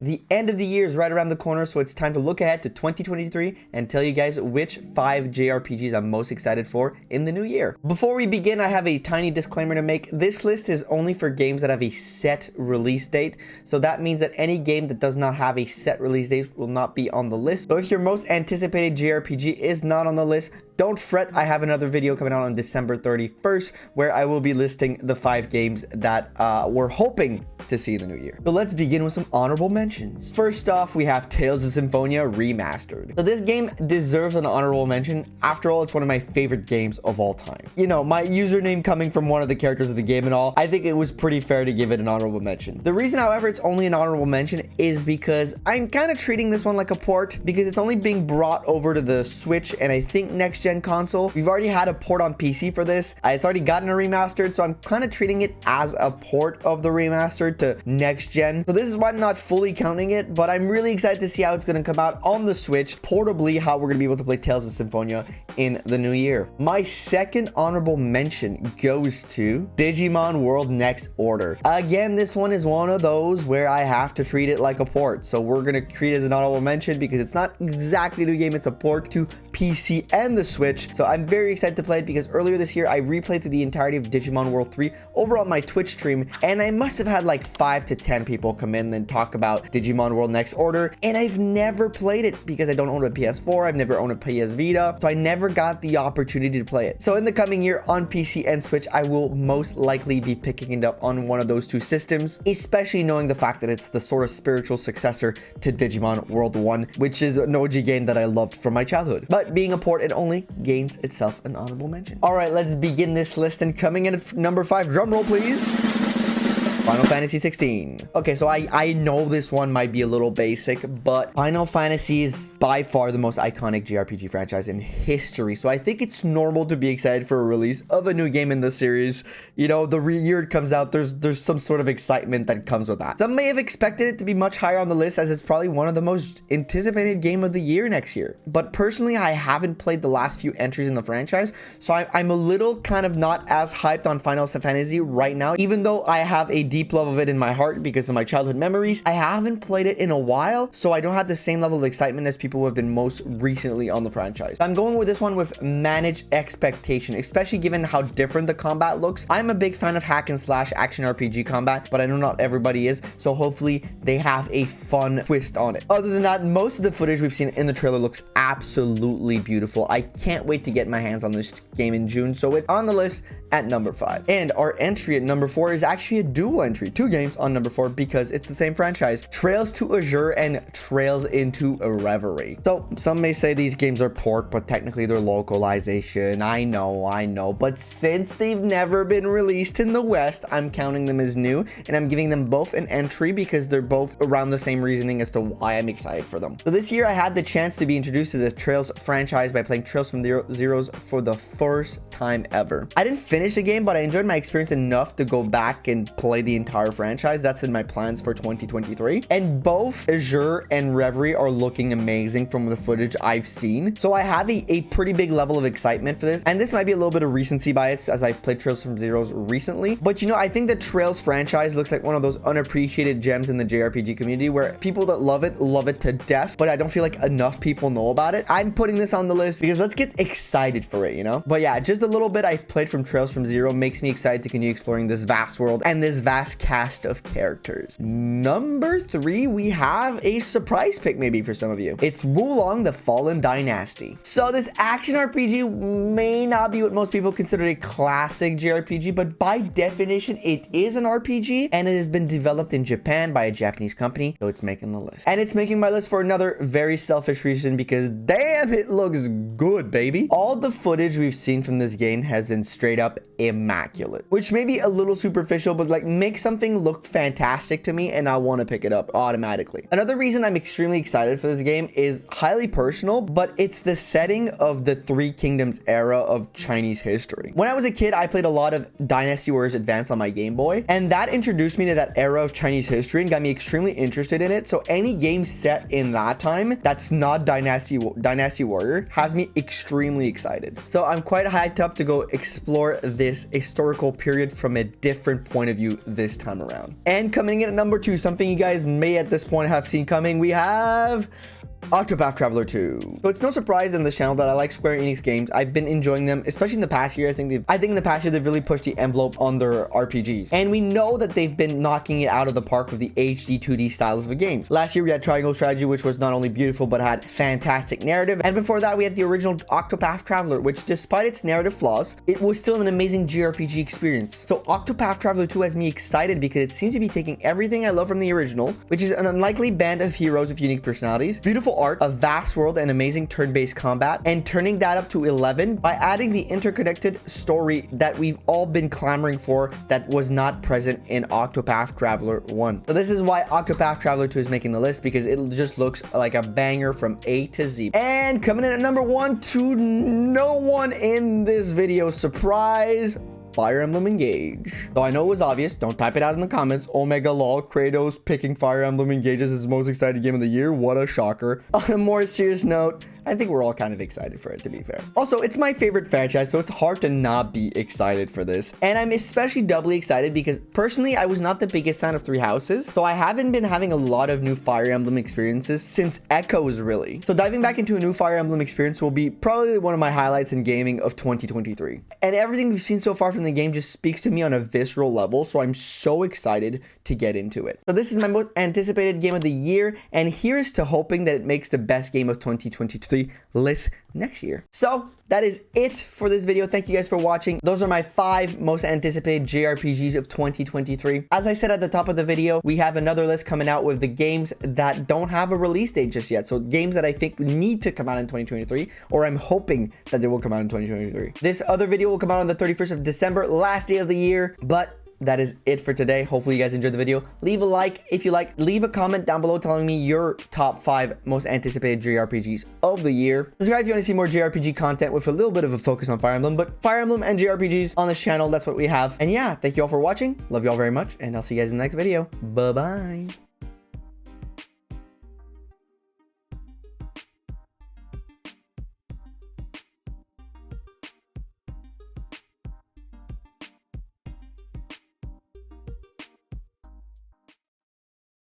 The end of the year is right around the corner, so it's time to look ahead to 2023 and tell you guys which 5 JRPGs I'm most excited for in the new year. Before we begin, I have a tiny disclaimer to make. This list is only for games that have a set release date, so that means that any game that does not have a set release date will not be on the list. So if your most anticipated JRPG is not on the list, don't fret, I have another video coming out on December 31st where I will be listing the 5 games that we're hoping to see in the new year. So let's begin with some honorable mentions. First off, we have Tales of Symphonia Remastered. So this game deserves an honorable mention. After all, it's one of my favorite games of all time. You know, my username coming from one of the characters of the game and all, I think it was pretty fair to give it an honorable mention. The reason, however, it's only an honorable mention is because I'm kind of treating this one like a port because it's only being brought over to the Switch and I think next gen console. We've already had a port on PC for this. It's already gotten a remastered, so I'm kind of treating it as a port of the remastered to next gen. So this is why I'm not fully counting it, but I'm really excited to see how it's going to come out on the Switch, portably, how we're going to be able to play Tales of Symphonia in the new year. My second honorable mention goes to Digimon World Next Order. Again, this one is one of those where I have to treat it like a port. So we're going to treat it as an honorable mention because it's not exactly a new game, it's a port to PC and the Switch. So I'm very excited to play it because earlier this year I replayed through the entirety of Digimon World 3 over on my Twitch stream, and I must have had like 5 to 10 people come in and talk about Digimon World Next Order, and I've never played it because I don't own a PS4, I've never owned a PS Vita, so I never got the opportunity to play it. So in the coming year on PC and Switch, I will most likely be picking it up on one of those two systems, especially knowing the fact that it's the sort of spiritual successor to Digimon World 1, which is an OG game that I loved from my childhood. But being a port, it only gains itself an honorable mention. All right, let's begin this list, and coming in at number 5, drum roll please, Final Fantasy 16. Okay, so I know this one might be a little basic, but Final Fantasy is by far the most iconic JRPG franchise in history. So I think it's normal to be excited for a release of a new game in the series. You know, the year it comes out, there's some sort of excitement that comes with that. Some may have expected it to be much higher on the list as it's probably one of the most anticipated game of the year next year. But personally, I haven't played the last few entries in the franchise, so I'm a little kind of not as hyped on Final Fantasy right now, even though I have a deep love of it in my heart because of my childhood memories. I haven't played it in a while, so I don't have the same level of excitement as people who have been most recently on the franchise. I'm going with this one with managed expectation, especially given how different the combat looks. I'm a big fan of hack and slash action RPG combat, but I know not everybody is, so hopefully they have a fun twist on it. Other than that, most of the footage we've seen in the trailer looks absolutely beautiful. I can't wait to get my hands on this game in June, so it's on the list at number 5. And our entry at number 4 is actually a dual entry. 2 games on number 4 because it's the same franchise. Trails to Azure and Trails into a Reverie. So some may say these games are port, but technically they're localization. I know. But since they've never been released in the West, I'm counting them as new, and I'm giving them both an entry because they're both around the same reasoning as to why I'm excited for them. So this year I had the chance to be introduced to the Trails franchise by playing Trails from Zeroes for the first time ever. I didn't finish the game, but I enjoyed my experience enough to go back and play the entire franchise. That's in my plans for 2023, and both Azure and Reverie are looking amazing from the footage I've seen, so I have a pretty big level of excitement for this. And this might be a little bit of recency bias as I've played Trails from Zeroes recently, but you know, I think the Trails franchise looks like one of those unappreciated gems in the JRPG community where people that love it to death, but I don't feel like enough people know about it. I'm putting this on the list because let's get excited for it, you know. But yeah, just a little bit I've played from Trails from Zero makes me excited to continue exploring this vast world and this vast cast of characters. Number 3, we have a surprise pick maybe for some of you. It's Wulong the Fallen Dynasty. So this action RPG may not be what most people consider a classic JRPG, but by definition it is an RPG, and it has been developed in Japan by a Japanese company, so it's making the list. And it's making my list for another very selfish reason because damn, it looks good, baby. All the footage we've seen from this game has been straight up immaculate, which may be a little superficial, but like makes something look fantastic to me and I want to pick it up automatically. Another reason I'm extremely excited for this game is highly personal, but it's the setting of the Three Kingdoms era of Chinese history. When I was a kid, I played a lot of Dynasty Warriors Advance on my Game Boy, and that introduced me to that era of Chinese history and got me extremely interested in it. So any game set in that time that's not Dynasty Warrior has me extremely excited. So I'm quite hyped up to go explore this this historical period from a different point of view this time around. And coming in at number 2, something you guys may at this point have seen coming, we have Octopath Traveler 2. So it's no surprise in this channel that I like Square Enix games. I've been enjoying them, especially in the past year. I think in the past year they've really pushed the envelope on their RPGs. And we know that they've been knocking it out of the park with the HD 2D styles of the games. Last year we had Triangle Strategy, which was not only beautiful but had fantastic narrative. And before that we had the original Octopath Traveler, which despite its narrative flaws, it was still an amazing JRPG experience. So Octopath Traveler 2 has me excited because it seems to be taking everything I love from the original, which is an unlikely band of heroes with unique personalities, beautiful art, a vast world, and amazing turn-based combat, and turning that up to 11 by adding the interconnected story that we've all been clamoring for that was not present in Octopath Traveler 1. So this is why Octopath Traveler 2 is making the list, because it just looks like a banger from A to Z. And coming in at number 1, to no one in this video, surprise, Fire Emblem Engage. Though I know it was obvious, don't type it out in the comments. Omega lol, Kratos picking Fire Emblem Engage as his most exciting game of the year. What a shocker. On a more serious note, I think we're all kind of excited for it, to be fair. Also, it's my favorite franchise, so it's hard to not be excited for this. And I'm especially doubly excited because personally, I was not the biggest fan of Three Houses, so I haven't been having a lot of new Fire Emblem experiences since Echoes, really. So diving back into a new Fire Emblem experience will be probably one of my highlights in gaming of 2023. And everything we've seen so far from the game just speaks to me on a visceral level, so I'm so excited to get into it. So this is my most anticipated game of the year, and here's to hoping that it makes the best game of 2023 list next year. So that is it for this video. Thank you guys for watching. Those are my 5 most anticipated JRPGs of 2023. As I said at the top of the video, we have another list coming out with the games that don't have a release date just yet. So games that I think need to come out in 2023, or I'm hoping that they will come out in 2023. This other video will come out on the 31st of December, last day of the year, but that is it for today. Hopefully you guys enjoyed the video. Leave a like if you like. Leave a comment down below telling me your top 5 most anticipated JRPGs of the year. Subscribe if you want to see more JRPG content with a little bit of a focus on Fire Emblem, but Fire Emblem and JRPGs on this channel, that's what we have. And yeah, thank you all for watching. Love you all very much, and I'll see you guys in the next video. Bye-bye.